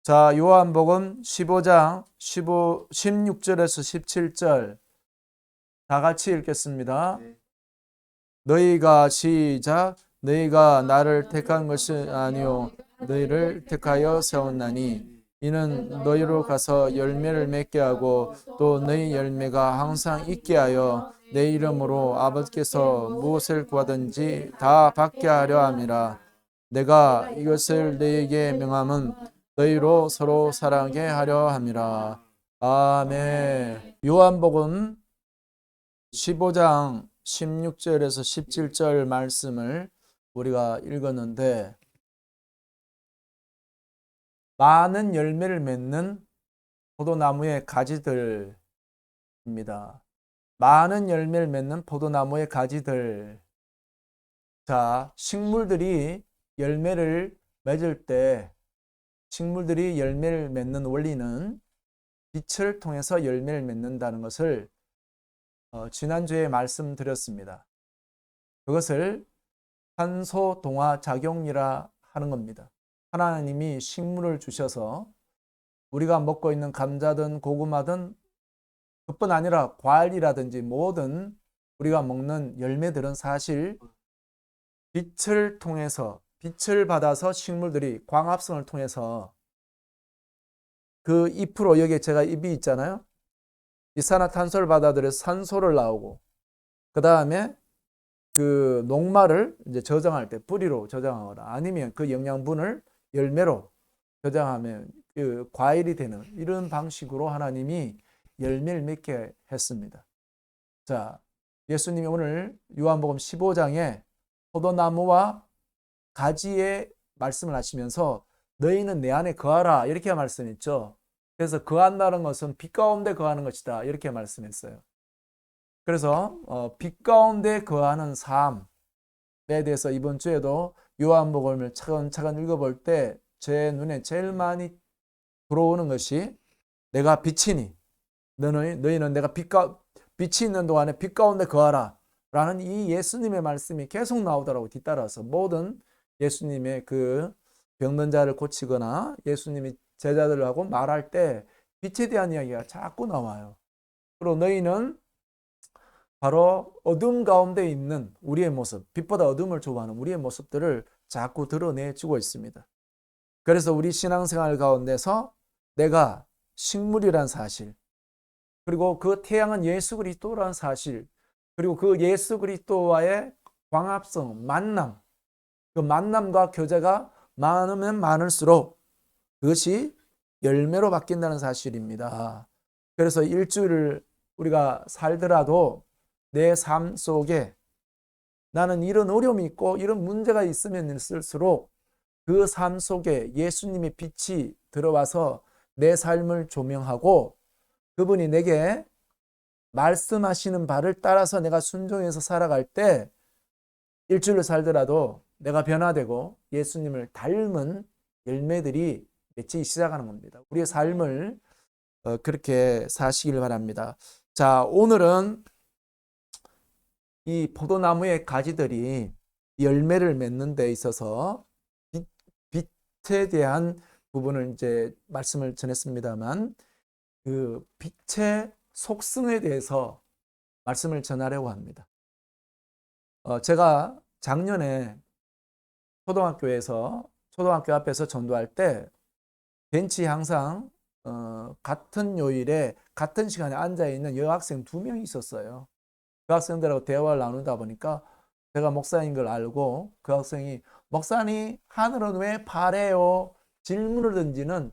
자, 요한복음 15장 16절에서 17절 다 같이 읽겠습니다. 너희가 시작. 너희가 나를 택한 것이 아니요 너희를 택하여 세웠나니 이는 너희로 가서 열매를 맺게 하고 또 너희 열매가 항상 있게 하여 내 이름으로 아버지께서 무엇을 구하든지 다 받게 하려 함이라. 내가 이것을 너희에게 명함은 너희로 서로 사랑하게 하려 함이라. 아멘. 요한복음 15장 16절에서 17절 말씀을 우리가 읽었는데, 많은 열매를 맺는 포도나무의 가지들입니다. 많은 열매를 맺는 포도나무의 가지들. 자, 식물들이 열매를 맺을 때, 식물들이 열매를 맺는 원리는 빛을 통해서 열매를 맺는다는 것을 지난주에 말씀드렸습니다. 그것을 산소 동화 작용이라 하는 겁니다. 하나님이 식물을 주셔서 우리가 먹고 있는 감자든 고구마든 그뿐 아니라 과일이라든지 모든 우리가 먹는 열매들은 사실 빛을 통해서, 빛을 받아서 식물들이 광합성을 통해서 그 잎으로, 여기에 제가 잎이 있잖아요. 이산화탄소를 받아들여서 산소를 나오고, 그 다음에 그 녹말을 이제 저장할 때 뿌리로 저장하거나 아니면 그 영양분을 열매로 저장하면 그 과일이 되는, 이런 방식으로 하나님이 열매를 맺게 했습니다. 자, 예수님이 오늘 요한복음 15장에 포도나무와 가지의 말씀을 하시면서 너희는 내 안에 거하라 이렇게 말씀했죠. 그래서 거한다는 것은 빛 가운데 거하는 것이다 이렇게 말씀했어요. 그래서 빛 가운데 거하는 삶에 대해서 이번 주에도 요한복음을 차근차근 읽어볼 때 제 눈에 제일 많이 들어오는 것이, 내가 빛이니 너희는 내가 빛이 있는 동안에 빛 가운데 거하라 라는 이 예수님의 말씀이 계속 나오더라고. 뒤따라서 모든 예수님의 그 병든 자를 고치거나 예수님이 제자들하고 말할 때 빛에 대한 이야기가 자꾸 나와요. 그리고 너희는 바로 어둠 가운데 있는 우리의 모습, 빛보다 어둠을 좋아하는 우리의 모습들을 자꾸 드러내주고 있습니다. 그래서 우리 신앙생활 가운데서 내가 식물이란 사실, 그리고 그 태양은 예수 그리스도라는 사실, 그리고 그 예수 그리스도와의 광합성, 만남, 그 만남과 교제가 많으면 많을수록 그것이 열매로 바뀐다는 사실입니다. 그래서 일주일을 우리가 살더라도 내 삶 속에 나는 이런 어려움이 있고 이런 문제가 있으면 있을수록 그 삶 속에 예수님의 빛이 들어와서 내 삶을 조명하고 그분이 내게 말씀하시는 바를 따라서 내가 순종해서 살아갈 때 일주일을 살더라도 내가 변화되고 예수님을 닮은 열매들이 맺히기 시작하는 겁니다. 우리의 삶을 그렇게 사시길 바랍니다. 자, 오늘은 이 포도나무의 가지들이 열매를 맺는 데 있어서 빛에 대한 부분을 이제 말씀을 전했습니다만, 그 빛의 속성에 대해서 말씀을 전하려고 합니다. 제가 작년에 초등학교 앞에서 전도할 때 벤치에 항상 같은 요일에 같은 시간에 앉아있는 여학생 2명이 있었어요. 그 학생들하고 대화를 나누다 보니까 제가 목사인 걸 알고 그 학생이, 목사님 하늘은 왜 파래요? 질문을 던지는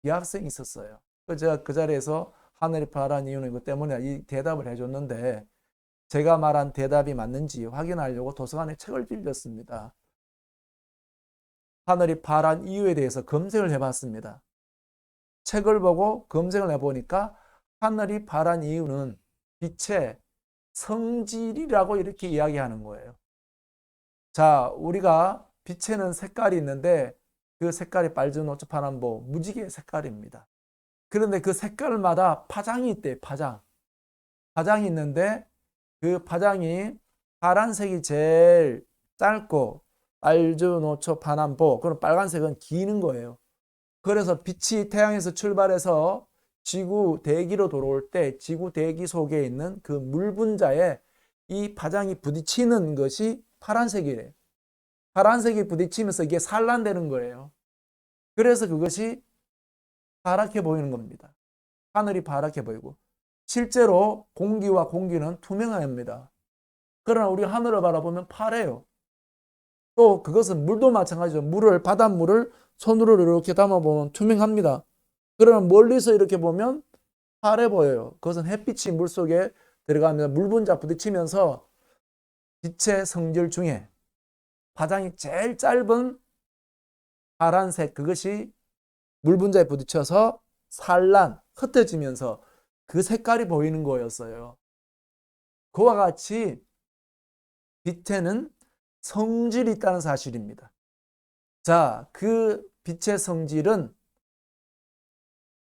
여학생이 있었어요. 제가 그 자리에서 하늘이 파란 이유는 이것 때문에 이 대답을 해줬는데, 제가 말한 대답이 맞는지 확인하려고 도서관에 책을 빌렸습니다. 하늘이 파란 이유에 대해서 검색을 해봤습니다. 책을 보고 검색을 해보니까 하늘이 파란 이유는 빛의 성질이라고 이렇게 이야기하는 거예요. 자, 우리가 빛에는 색깔이 있는데 그 색깔이 빨주노초 파란보 무지개 색깔입니다. 그런데 그 색깔마다 파장이 있대요. 파장이 있는데 그 파장이 파란색이 제일 짧고 빨주노초 파란보, 그럼 빨간색은 기는 거예요. 그래서 빛이 태양에서 출발해서 지구 대기로 돌아올 때 지구 대기 속에 있는 그 물 분자에 이 파장이 부딪히는 것이 파란색이래요. 파란색이 부딪히면서 이게 산란되는 거예요. 그래서 그것이 파랗게 보이는 겁니다. 하늘이 파랗게 보이고 실제로 공기와 공기는 투명합니다. 그러나 우리 하늘을 바라보면 파래요. 또 그것은 물도 마찬가지죠. 바닷물을 손으로 이렇게 담아보면 투명합니다. 그러나 멀리서 이렇게 보면 파래 보여요. 그것은 햇빛이 물속에 들어가면서 물 분자 부딪히면서 빛의 성질 중에 파장이 제일 짧은 파란색, 그것이 물 분자에 부딪혀서 흩어지면서 그 색깔이 보이는 거였어요. 그와 같이 빛에는 성질이 있다는 사실입니다. 자, 그 빛의 성질은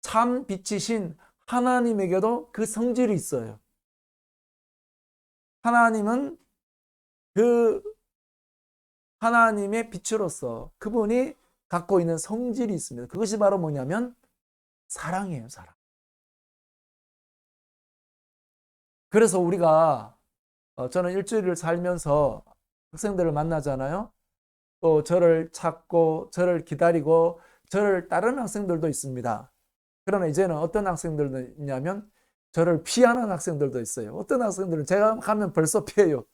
참 빛이신 하나님에게도 그 성질이 있어요. 하나님은 그 하나님의 빛으로서 그분이 갖고 있는 성질이 있습니다. 그것이 바로 뭐냐면 사랑이에요, 사랑. 그래서 우리가 저는 일주일을 살면서 학생들을 만나잖아요. 또 저를 찾고 저를 기다리고 저를 따르는 학생들도 있습니다. 그러나 이제는 어떤 학생들도 있냐면 저를 피하는 학생들도 있어요. 어떤 학생들은 제가 가면 벌써 피해요.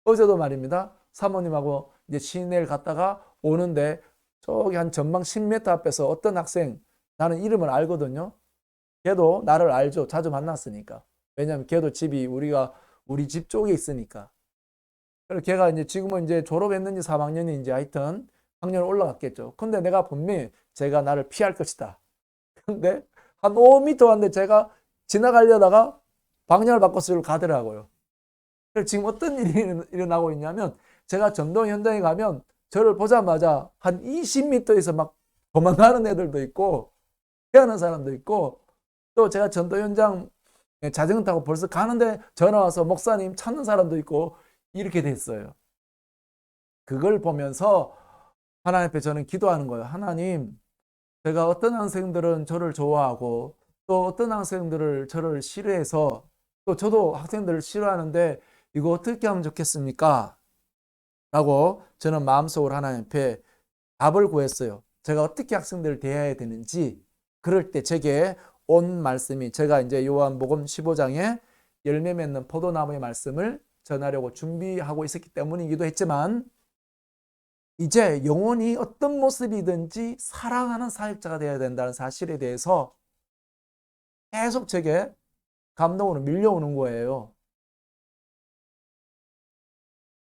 어제도 말입니다. 사모님하고 이제 시내를 갔다가 오는데 저기 한 전방 10m 앞에서 어떤 학생, 나는 이름을 알거든요. 걔도 나를 알죠. 자주 만났으니까. 왜냐하면 걔도 집이 우리 집 쪽에 있으니까. 그래서 걔가 이제 지금은 이제 졸업했는지 3학년인지 하여튼 학년을 올라갔겠죠. 근데 내가 분명히 제가 나를 피할 것이다. 근데 한 5m 왔는데 제가 지나가려다가 방향을 바꿔서 가더라고요. 그래서 지금 어떤 일이 일어나고 있냐면 제가 전동 현장에 가면 저를 보자마자 한 20m에서 막 도망가는 애들도 있고 피하는 사람도 있고 또 제가 전도 현장 자전거 타고 벌써 가는데 전화 와서 목사님 찾는 사람도 있고 이렇게 됐어요. 그걸 보면서 하나님 앞에 저는 기도하는 거예요. 하나님, 제가 어떤 학생들은 저를 좋아하고 또 어떤 학생들을 저를 싫어해서 또 저도 학생들을 싫어하는데 이거 어떻게 하면 좋겠습니까? 라고 저는 마음속으로 하나님 앞에 답을 구했어요. 제가 어떻게 학생들을 대해야 되는지. 그럴 때 제게 온 말씀이, 제가 이제 요한복음 15장에 열매 맺는 포도나무의 말씀을 전하려고 준비하고 있었기 때문이기도 했지만 이제 영원히 어떤 모습이든지 사랑하는 사역자가 되어야 된다는 사실에 대해서 계속 제게 감동으로 밀려오는 거예요.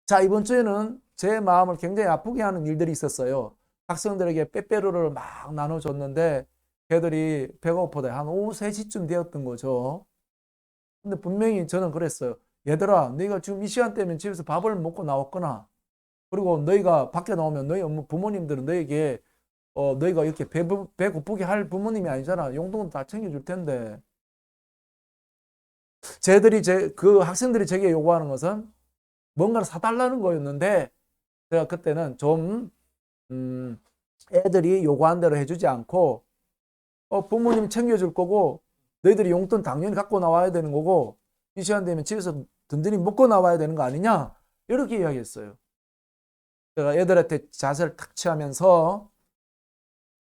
자, 이번 주에는 제 마음을 굉장히 아프게 하는 일들이 있었어요. 학생들에게 빼빼로를 막 나눠줬는데 걔들이 배가 고프다. 한 오후 3시쯤 되었던 거죠. 근데 분명히 저는 그랬어요. 얘들아, 너희가 지금 이 시간대면 집에서 밥을 먹고 나왔거나 그리고 너희가 밖에 나오면 너희 부모님들은 너희에게 너희가 이렇게 배 고프게 할 부모님이 아니잖아. 용돈은 다 챙겨줄 텐데. 그 학생들이 제게 요구하는 것은 뭔가를 사달라는 거였는데 제가 그때는 좀 애들이 요구한 대로 해주지 않고 부모님 챙겨줄 거고 너희들이 용돈 당연히 갖고 나와야 되는 거고 이 시간 되면 집에서 든든히 먹고 나와야 되는 거 아니냐 이렇게 이야기했어요. 제가 애들한테 자세를 탁 취하면서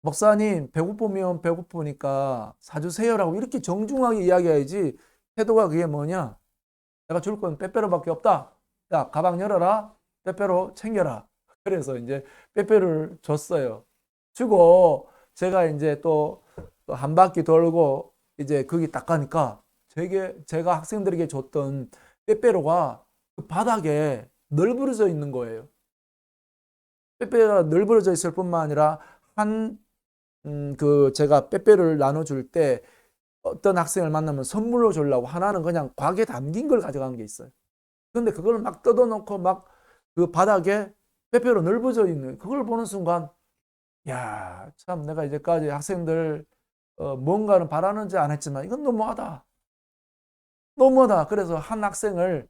목사님 배고프면 배고프니까 사주세요라고 이렇게 정중하게 이야기해야지 태도가 그게 뭐냐, 내가 줄 건 빼빼로밖에 없다, 야 가방 열어라, 빼빼로 챙겨라. 그래서 이제 빼빼로를 줬어요. 주고 제가 이제 또 한 바퀴 돌고 이제 거기 딱 가니까 제가 학생들에게 줬던 빼빼로가 그 바닥에 널브러져 있는 거예요. 빼빼로가 널브러져 있을 뿐만 아니라 제가 빼빼로를 나눠줄 때 어떤 학생을 만나면 선물로 주려고 하나는 그냥 곽에 담긴 걸 가져간 게 있어요. 근데 그걸 막 뜯어놓고 막 그 바닥에 빼빼로 넓어져 있는 그걸 보는 순간, 야, 참 내가 이제까지 학생들 뭔가는 바라는지 안 했지만 이건 너무하다. 너무하다. 그래서 한 학생을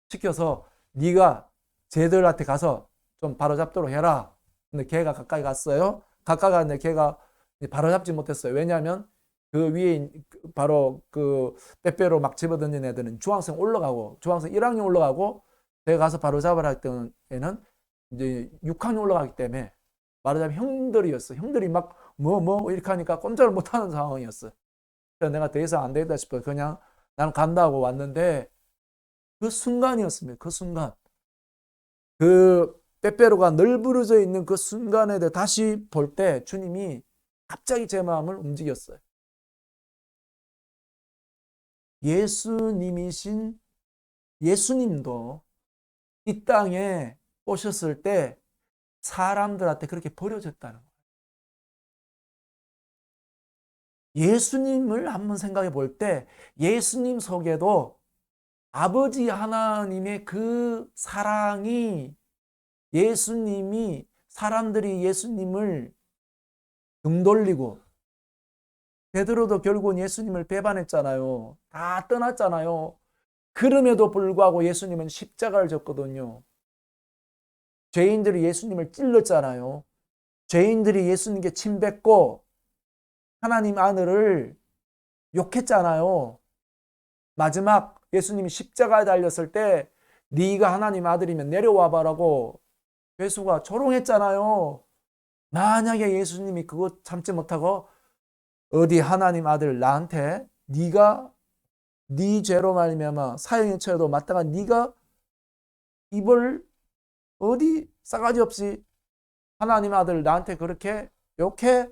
시켜서 네가 쟤들한테 가서 좀 바로잡도록 해라. 근데 걔가 가까이 갔어요. 가까이 갔는데 걔가 바로잡지 못했어요. 왜냐하면 그 위에 바로 그 빼빼로 막 집어던진 애들은 중학생 1학년 올라가고 제가 가서 바로잡으라 할 때는 이제 6학년 올라가기 때문에 말하자면 형들이었어. 형들이 막 뭐 이렇게 하니까 꼼짝을 못하는 상황이었어. 그래서 내가 더 이상 안 되겠다 싶어 그냥 나는 간다고 왔는데 그 순간이었습니다. 그 순간 그 빼빼로가 널브러져 있는 그 순간에 다시 볼 때 주님이 갑자기 제 마음을 움직였어요. 예수님도 이 땅에 오셨을 때 사람들한테 그렇게 버려졌다는 거예요. 예수님을 한번 생각해 볼 때 예수님 속에도 아버지 하나님의 그 사랑이 사람들이 예수님을 등 돌리고 베드로도 결국은 예수님을 배반했잖아요. 다 떠났잖아요. 그럼에도 불구하고 예수님은 십자가를 졌거든요. 죄인들이 예수님을 찔렀잖아요. 죄인들이 예수님께 침뱉고 하나님 아들을 욕했잖아요. 마지막 예수님이 십자가에 달렸을 때 네가 하나님 아들이면 내려와 봐라고 괴수가 조롱했잖아요. 만약에 예수님이 그거 참지 못하고 어디 하나님 아들 나한테 네가 네 죄로 말미암아 사형에 처해도 마땅한 네가 입을 어디 싸가지 없이 하나님 아들 나한테 그렇게 욕해?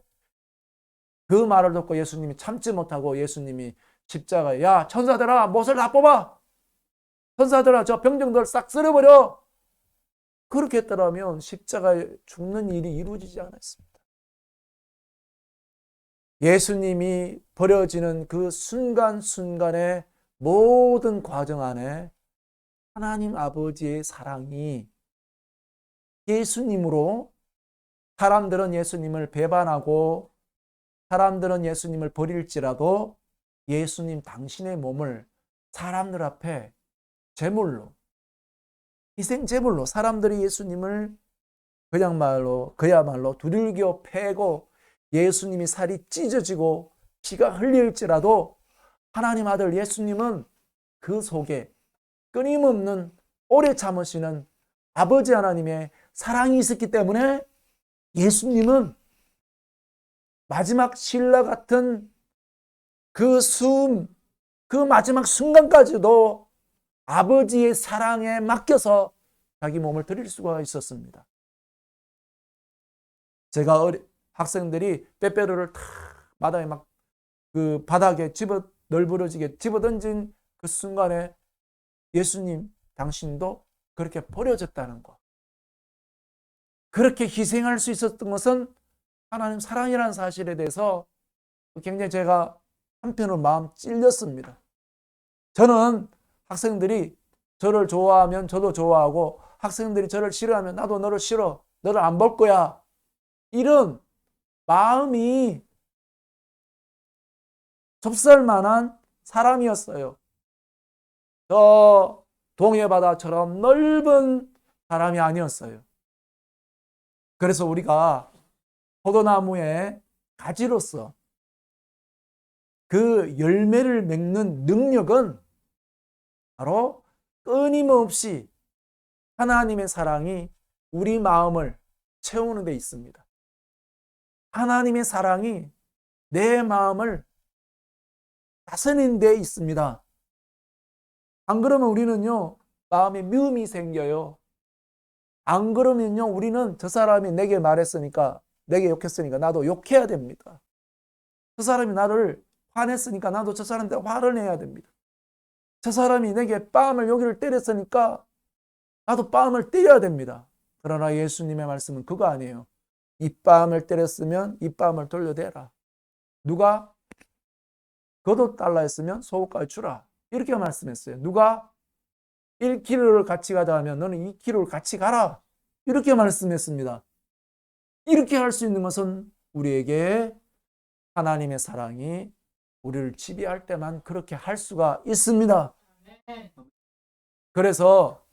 그 말을 듣고 예수님이 참지 못하고 예수님이 십자가에 야 천사들아 못을 다 뽑아 천사들아 저 병정들 싹 쓸어버려 그렇게 했더라면 십자가에 죽는 일이 이루어지지 않았습니다. 예수님이 버려지는 그 순간순간의 모든 과정 안에 하나님 아버지의 사랑이 예수님으로 사람들은 예수님을 배반하고 사람들은 예수님을 버릴지라도 예수님 당신의 몸을 사람들 앞에 제물로 희생 제물로 사람들이 예수님을 그야말로 두들겨 패고 예수님이 살이 찢어지고 피가 흘릴지라도 하나님 아들 예수님은 그 속에 끊임없는 오래 참으시는 아버지 하나님의 사랑이 있었기 때문에 예수님은 마지막 신라 같은 그 마지막 순간까지도 아버지의 사랑에 맡겨서 자기 몸을 드릴 수가 있었습니다. 제가 학생들이 빼빼로를 탁 마당에 막 그 바닥에 널브러지게 집어던진 그 순간에 예수님 당신도 그렇게 버려졌다는 것. 그렇게 희생할 수 있었던 것은 하나님 사랑이라는 사실에 대해서 굉장히 제가 한편으로 마음 찔렸습니다. 저는 학생들이 저를 좋아하면 저도 좋아하고 학생들이 저를 싫어하면 나도 너를 싫어. 너를 안 볼 거야. 이런 마음이 좁쌀 만한 사람이었어요. 저 동해바다처럼 넓은 사람이 아니었어요. 그래서 우리가 포도나무의 가지로서 그 열매를 맺는 능력은 바로 끊임없이 하나님의 사랑이 우리 마음을 채우는 데 있습니다. 하나님의 사랑이 내 마음을 다스리는 데 있습니다. 안 그러면 우리는요, 마음에 미움이 생겨요. 안 그러면요, 우리는 저 사람이 내게 말했으니까, 내게 욕했으니까 나도 욕해야 됩니다. 저 사람이 나를 화냈으니까 나도 저 사람한테 화를 내야 됩니다. 저 사람이 내게 뺨을 여기를 때렸으니까 나도 뺨을 때려야 됩니다. 그러나 예수님의 말씀은 그거 아니에요. 이 뺨을 때렸으면 이 뺨을 돌려대라. 누가 겉옷달라 했으면 속옷까지 주라. 이렇게 말씀했어요. 누가 1km를 같이 가자 하면 너는 2km를 같이 가라. 이렇게 말씀했습니다. 이렇게 할 수 있는 것은 우리에게 하나님의 사랑이 우리를 지배할 때만 그렇게 할 수가 있습니다. 그래서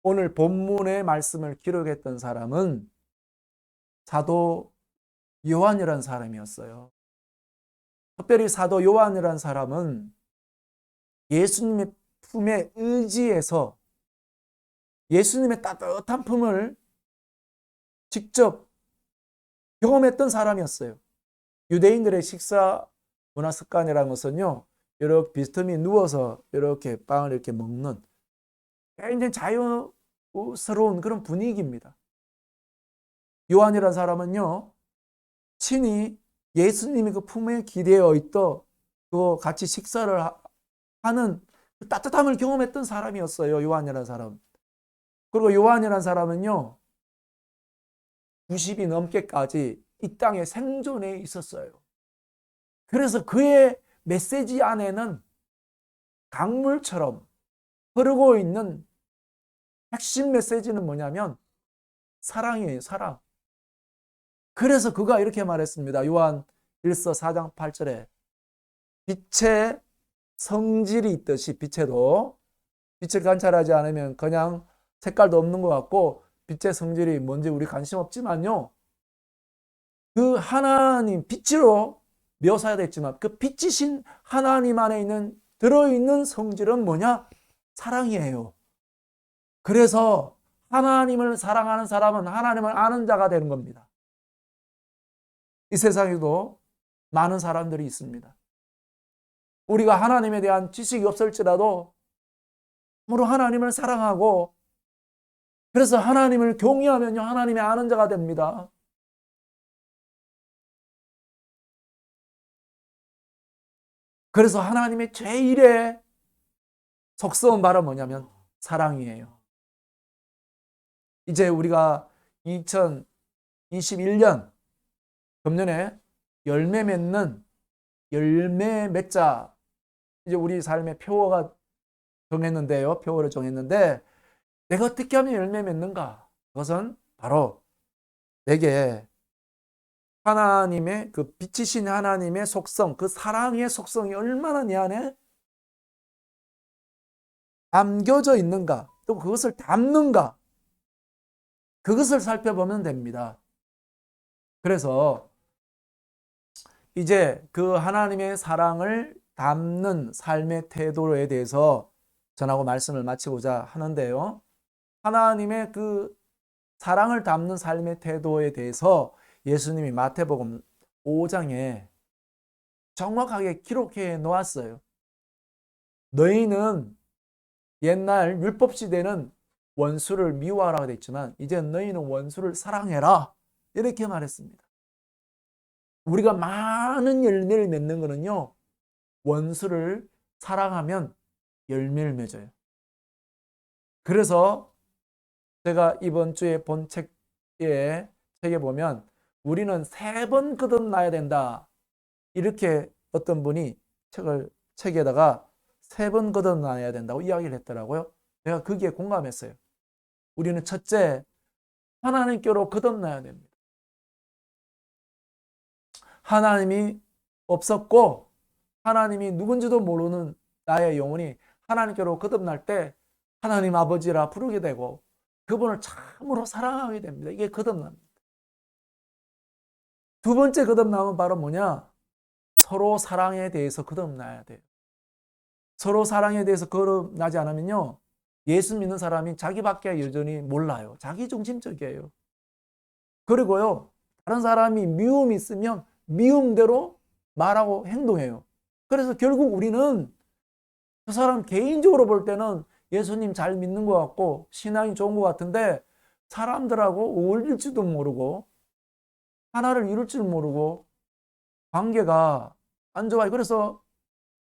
오늘 본문의 말씀을 기록했던 사람은 사도 요한이라는 사람이었어요. 특별히 사도 요한이라는 사람은 예수님의 품에 의지해서 예수님의 따뜻한 품을 직접 경험했던 사람이었어요. 유대인들의 식사 문화 습관이라는 것은요, 이렇게 비스듬히 누워서 이렇게 빵을 이렇게 먹는 굉장히 자유스러운 그런 분위기입니다. 요한이라는 사람은요, 친히 예수님이 그 품에 기대어 있던 그 같이 식사를 하는 그 따뜻함을 경험했던 사람이었어요. 요한이라는 사람. 그리고 요한이라는 사람은요, 90이 넘게까지 이 땅에 생존해 있었어요. 그래서 그의 메시지 안에는 강물처럼 흐르고 있는 핵심 메시지는 뭐냐면 사랑이에요. 사랑. 그래서 그가 이렇게 말했습니다. 요한 1서 4장 8절에 빛의 성질이 있듯이 빛에도 빛을 관찰하지 않으면 그냥 색깔도 없는 것 같고 빛의 성질이 뭔지 우리 관심 없지만요. 그 하나님 빛으로 묘사됐지만 그 빛이신 하나님 안에 있는 들어있는 성질은 뭐냐? 사랑이에요. 그래서 하나님을 사랑하는 사람은 하나님을 아는 자가 되는 겁니다. 이 세상에도 많은 사람들이 있습니다. 우리가 하나님에 대한 지식이 없을지라도 참으로 하나님을 사랑하고 그래서 하나님을 경외하면요 하나님의 아는 자가 됩니다. 그래서 하나님의 제일의 속성은 바로 뭐냐면 사랑이에요. 이제 우리가 2021년 금년에 열매 맺는 열매 맺자 이제 우리 삶의 표어가 정했는데요. 표어를 정했는데 내가 어떻게 하면 열매 맺는가? 그것은 바로 내게 하나님의 그 빛이신 하나님의 속성, 그 사랑의 속성이 얼마나 내 안에 담겨져 있는가? 또 그것을 담는가? 그것을 살펴보면 됩니다. 그래서 이제 그 하나님의 사랑을 담는 삶의 태도에 대해서 전하고 말씀을 마치고자 하는데요. 하나님의 그 사랑을 담는 삶의 태도에 대해서 예수님이 마태복음 5장에 정확하게 기록해 놓았어요. 너희는 옛날 율법 시대는 원수를 미워하라고 했지만 이제 너희는 원수를 사랑해라 이렇게 말했습니다. 우리가 많은 열매를 맺는 것은요 원수를 사랑하면 열매를 맺어요. 그래서 제가 이번 주에 본 책에 보면 우리는 3번 거듭나야 된다 이렇게 어떤 분이 책에다가 3번 거듭나야 된다고 이야기를 했더라고요. 제가 거기에 공감했어요. 우리는 첫째 하나님께로 거듭나야 됩니다. 하나님이 없었고 하나님이 누군지도 모르는 나의 영혼이 하나님께로 거듭날 때 하나님 아버지라 부르게 되고 그분을 참으로 사랑하게 됩니다. 이게 거듭납니다. 두 번째 거듭남은 바로 뭐냐? 서로 사랑에 대해서 거듭나야 돼요. 서로 사랑에 대해서 거듭나지 않으면요 예수 믿는 사람이 자기밖에 여전히 몰라요. 자기중심적이에요. 그리고요 다른 사람이 미움이 있으면 미움대로 말하고 행동해요. 그래서 결국 우리는 그 사람 개인적으로 볼 때는 예수님 잘 믿는 것 같고 신앙이 좋은 것 같은데 사람들하고 어울릴지도 모르고 하나를 이룰 줄 모르고 관계가 안 좋아요. 그래서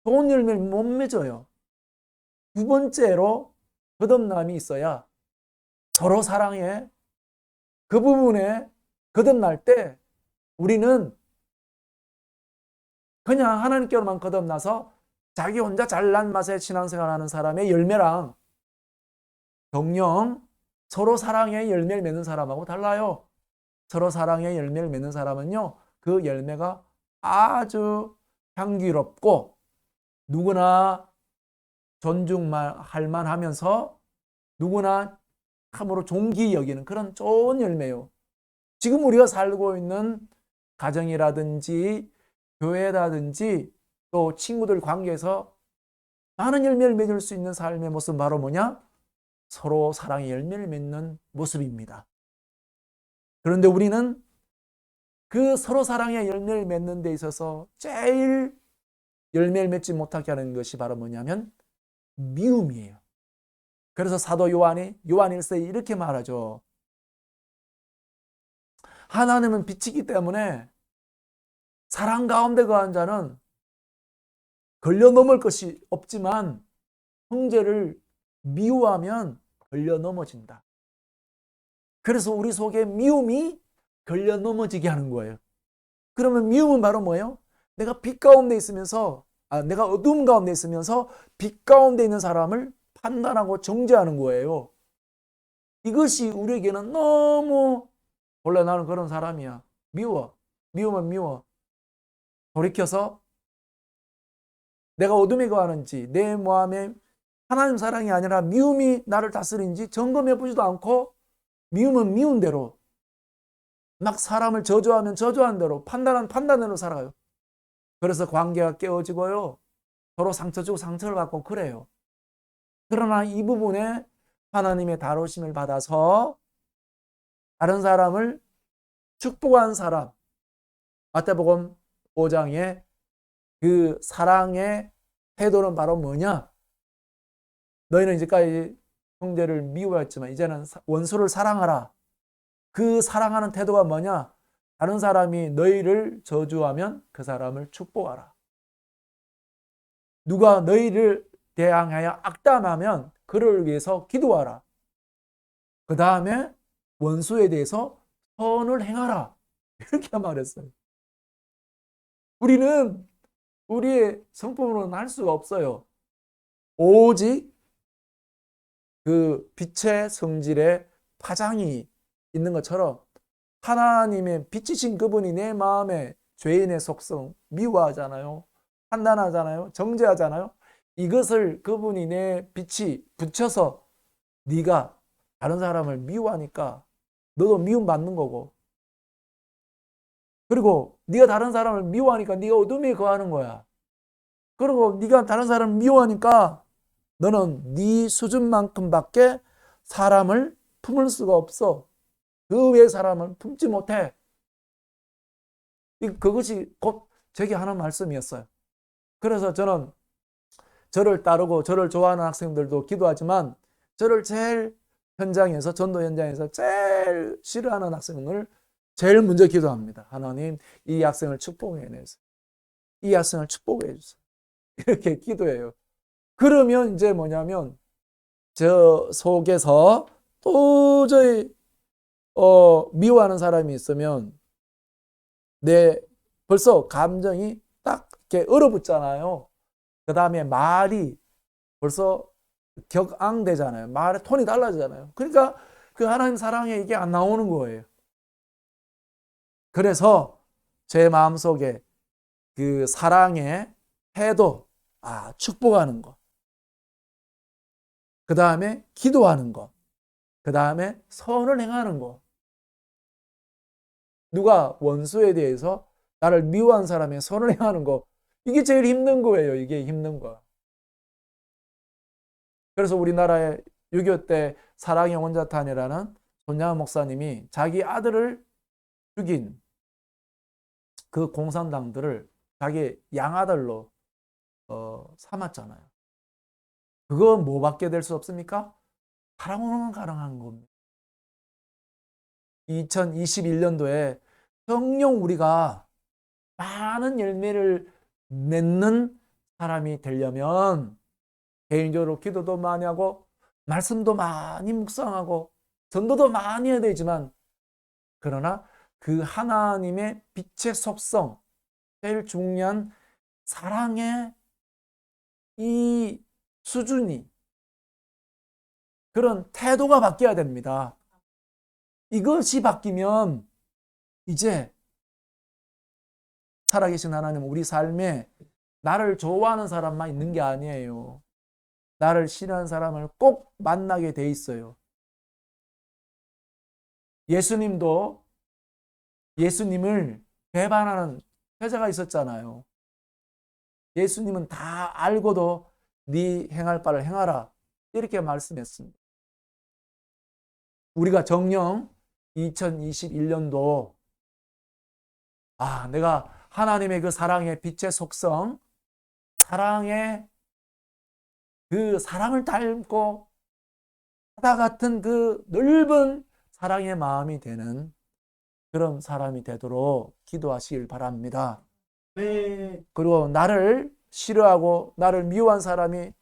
좋은 열매를 못 맺어요. 두 번째로 거듭남이 있어야 서로 사랑해. 그 부분에 거듭날 때 우리는 그냥 하나님께로만 거듭나서 자기 혼자 잘난 맛에 신앙생활하는 사람의 열매랑 정녕 서로 사랑의 열매를 맺는 사람하고 달라요. 서로 사랑의 열매를 맺는 사람은요 그 열매가 아주 향기롭고 누구나 존중할 만하면서 누구나 참으로 존귀 여기는 그런 좋은 열매요. 지금 우리가 살고 있는 가정이라든지 교회라든지 또 친구들 관계에서 많은 열매를 맺을 수 있는 삶의 모습은 바로 뭐냐? 서로 사랑의 열매를 맺는 모습입니다. 그런데 우리는 그 서로 사랑의 열매를 맺는 데 있어서 제일 열매를 맺지 못하게 하는 것이 바로 뭐냐면 미움이에요. 그래서 사도 요한이 요한일서에 이렇게 말하죠. 하나님은 빛이기 때문에 사랑 가운데 거한 자는 걸려 넘을 것이 없지만 형제를 미워하면 걸려 넘어진다. 그래서 우리 속에 미움이 걸려 넘어지게 하는 거예요. 그러면 미움은 바로 뭐예요? 내가 빛 가운데 있으면서 내가 어두움 가운데 있으면서 빛 가운데 있는 사람을 판단하고 정죄하는 거예요. 이것이 우리에게는 너무 원래 나는 그런 사람이야. 미워. 미우면 미워. 돌이켜서 내가 어둠에 거하는지 내 마음에 하나님 사랑이 아니라 미움이 나를 다스리는지 점검해보지도 않고 미움은 미운 대로 막 사람을 저주하면 저주한 대로 판단한 판단대로 살아요. 그래서 관계가 깨어지고요. 서로 상처 주고 상처를 받고 그래요. 그러나 이 부분에 하나님의 다루심을 받아서 다른 사람을 축복한 사람, 마태복음 5장의 그 사랑의 태도는 바로 뭐냐? 너희는 이제까지 형제를 미워했지만 이제는 원수를 사랑하라. 그 사랑하는 태도가 뭐냐? 다른 사람이 너희를 저주하면 그 사람을 축복하라. 누가 너희를 대항하여 악담하면 그를 위해서 기도하라. 그 다음에 원수에 대해서 선을 행하라. 이렇게 말했어요. 우리는 우리의 성품으로는 할 수가 없어요. 오직 그 빛의 성질의 파장이 있는 것처럼 하나님의 빛이신 그분이 내 마음에 죄인의 속성 미워하잖아요. 판단하잖아요. 정죄하잖아요. 이것을 그분이 내 빛이 붙여서 네가 다른 사람을 미워하니까 너도 미움 받는 거고, 그리고 네가 다른 사람을 미워하니까 네가 어둠에 거하는 거야. 그리고 네가 다른 사람을 미워하니까 너는 네 수준만큼밖에 사람을 품을 수가 없어. 그 외의 사람을 품지 못해. 그것이 곧 제게 하는 말씀이었어요. 그래서 저는 저를 따르고 저를 좋아하는 학생들도 기도하지만 저를 제일 현장에서 전도 현장에서 제일 싫어하는 학생을 제일 먼저 기도합니다. 하나님, 이 학생을 축복해 내세요. 이 학생을 축복해 주세요. 이렇게 기도해요. 그러면 이제 뭐냐면 저 속에서 도저히 미워하는 사람이 있으면 내 벌써 감정이 딱 이렇게 얼어붙잖아요. 그 다음에 말이 벌써 격앙되잖아요. 말의 톤이 달라지잖아요. 그러니까 그 하나님 사랑에 이게 안 나오는 거예요. 그래서 제 마음속에 그 사랑의 태도, 축복하는 것, 그 다음에 기도하는 것, 그 다음에 선을 행하는 것. 누가 원수에 대해서 나를 미워한 사람의 선을 행하는 것, 이게 제일 힘든 거예요. 이게 힘든 거. 그래서 우리나라에 6.25 때 사랑의 원자탄이라는 손양원 목사님이 자기 아들을 죽인 그 공산당들을 자기 양아들로 삼았잖아요. 그거 뭐 받게 될 수 없습니까? 사랑으로는 가능한 겁니다. 2021년도에 성령 우리가 많은 열매를 맺는 사람이 되려면 개인적으로 기도도 많이 하고 말씀도 많이 묵상하고 전도도 많이 해야 되지만, 그러나 그 하나님의 빛의 속성, 제일 중요한 사랑의 이 수준이, 그런 태도가 바뀌어야 됩니다. 이것이 바뀌면 이제 살아계신 하나님은 우리 삶에 나를 좋아하는 사람만 있는 게 아니에요. 나를 싫어하는 사람을 꼭 만나게 돼 있어요. 예수님도 예수님을 배반하는 여자가 있었잖아요. 예수님은 다 알고도 네 행할 바를 행하라 이렇게 말씀했습니다. 우리가 정녕 2021년도 내가 하나님의 그 사랑의 빛의 속성, 사랑의 그 사랑을 닮고 바다 같은 그 넓은 사랑의 마음이 되는 그런 사람이 되도록 기도하시길 바랍니다. 네. 그리고 나를 싫어하고 나를 미워한 사람이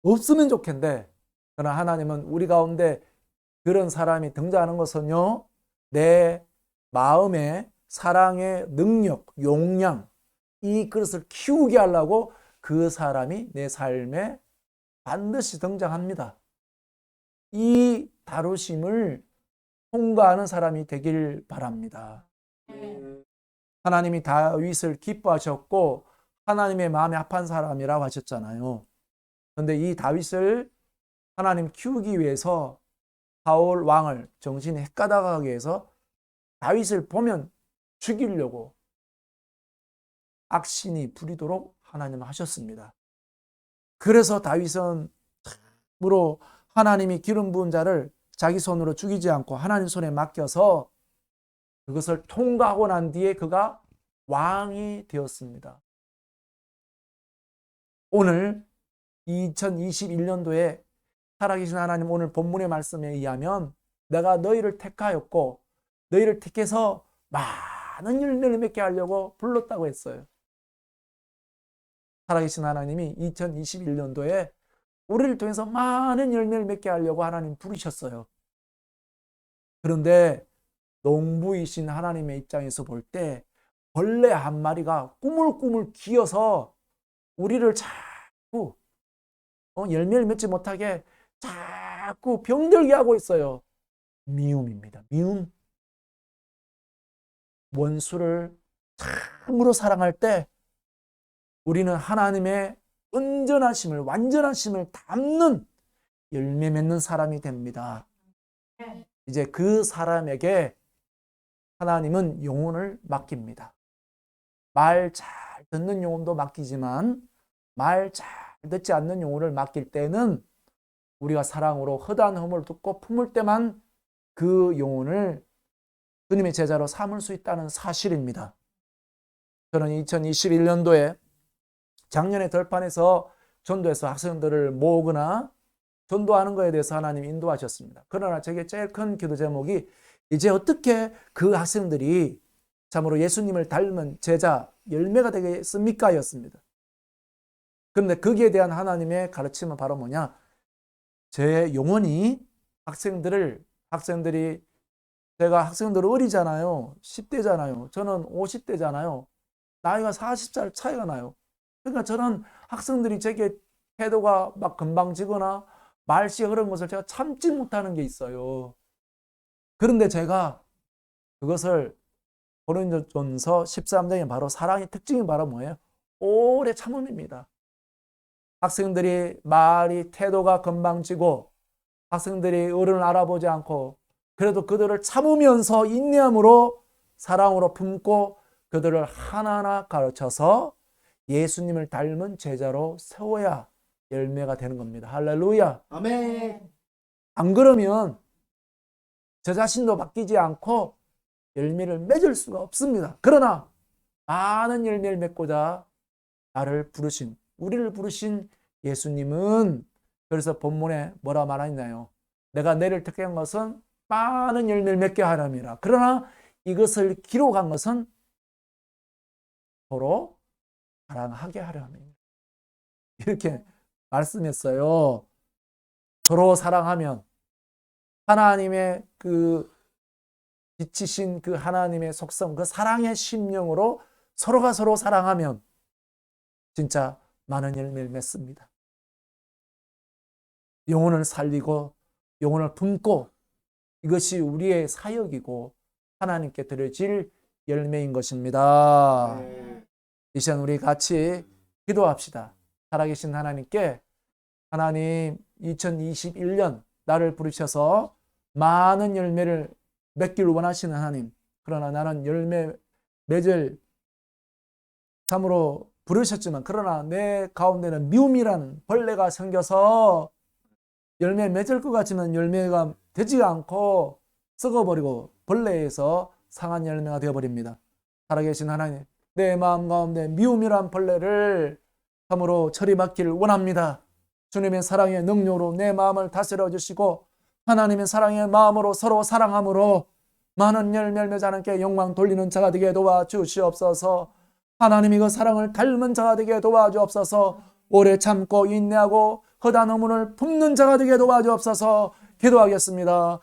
없으면 좋겠는데, 그러나 하나님은 우리 가운데 그런 사람이 등장하는 것은요, 내 마음의 사랑의 능력, 용량, 이 그릇을 키우게 하려고 그 사람이 내 삶에 반드시 등장합니다. 이 다루심을 통과하는 사람이 되길 바랍니다. 하나님이 다윗을 기뻐하셨고 하나님의 마음에 합한 사람이라고 하셨잖아요. 그런데 이 다윗을 하나님 키우기 위해서 사울 왕을 정신이 헷가닥하게 해서 다윗을 보면 죽이려고 악신이 부리도록 하나님은 하셨습니다. 그래서 다윗은 참으로 하나님이 기름 부은 자를 자기 손으로 죽이지 않고 하나님 손에 맡겨서 그것을 통과하고 난 뒤에 그가 왕이 되었습니다. 오늘 2021년도에 살아계신 하나님 오늘 본문의 말씀에 의하면 내가 너희를 택하였고 너희를 택해서 많은 열매를 맺게 하려고 불렀다고 했어요. 살아계신 하나님이 2021년도에 우리를 통해서 많은 열매를 맺게 하려고 하나님 부르셨어요. 그런데 농부이신 하나님의 입장에서 볼 때 벌레 한 마리가 꾸물꾸물 기어서 우리를 자꾸 열매를 맺지 못하게 자꾸 병들게 하고 있어요. 미움입니다. 미움. 원수를 참으로 사랑할 때 우리는 하나님의 온전하심을, 완전하심을 담는 열매 맺는 사람이 됩니다. 이제 그 사람에게 하나님은 영혼을 맡깁니다. 말 잘 듣는 영혼도 맡기지만 말 잘 듣지 않는 영혼을 맡길 때는 우리가 사랑으로 허다한 허물을 듣고 품을 때만 그 영혼을 주님의 제자로 삼을 수 있다는 사실입니다. 저는 2021년도에 작년에 들판에서 전도해서 학생들을 모으거나 전도하는 것에 대해서 하나님이 인도하셨습니다. 그러나 제게 제일 큰 기도 제목이 이제 어떻게 그 학생들이 참으로 예수님을 닮은 제자 열매가 되겠습니까? 였습니다. 그런데 거기에 대한 하나님의 가르침은 바로 뭐냐? 제 영혼이 학생들이 제가 학생들 어리잖아요. 10대잖아요. 저는 50대잖아요. 나이가 40살 차이가 나요. 그러니까 저는 학생들이 제게 태도가 막 건방지거나 말씨가 그런 것을 제가 참지 못하는 게 있어요. 그런데 제가 그것을 고린도전서 13장에 바로 사랑의 특징이 바로 뭐예요? 오래 참음입니다. 학생들이 말이 태도가 건방지고 학생들이 어른을 알아보지 않고 그래도 그들을 참으면서 인내함으로 사랑으로 품고 그들을 하나하나 가르쳐서 예수님을 닮은 제자로 세워야 열매가 되는 겁니다. 할렐루야. 아멘. 안 그러면 저 자신도 바뀌지 않고 열매를 맺을 수가 없습니다. 그러나 많은 열매를 맺고자 우리를 부르신 예수님은 그래서 본문에 뭐라 말하냐요? 내가 너를 택한 것은 많은 열매를 맺게 하람이라. 그러나 이것을 기록한 것은 서로 사랑하게 하람이라. 이렇게 말씀했어요. 서로 사랑하면 하나님의 그 빛이신 그 하나님의 속성, 그 사랑의 심령으로 서로가 서로 사랑하면 진짜 많은 열매를 맺습니다. 영혼을 살리고 영혼을 품고 이것이 우리의 사역이고 하나님께 드려질 열매인 것입니다. 이 시간 우리 같이 기도합시다. 살아계신 하나님께 하나님 2021년 나를 부르셔서 많은 열매를 맺기를 원하시는 하나님, 그러나 나는 열매 맺을 참으로 부르셨지만 그러나 내 가운데는 미움이라는 벌레가 생겨서 열매 맺을 것 같지만 열매가 되지 않고 썩어버리고 벌레에서 상한 열매가 되어버립니다. 살아계신 하나님, 내 마음 가운데 미움이란 벌레를 참으로 처리받기를 원합니다. 주님의 사랑의 능력으로 내 마음을 다스려 주시고 하나님의 사랑의 마음으로 서로 사랑함으로 많은 열매를 맺지 않게 영광 돌리는 자가 되게 도와주시옵소서. 하나님이 그 사랑을 닮은 자가 되게 도와주옵소서. 오래 참고 인내하고 허다한 의문을 품는 자가 되게 도와주옵소서. 기도하겠습니다.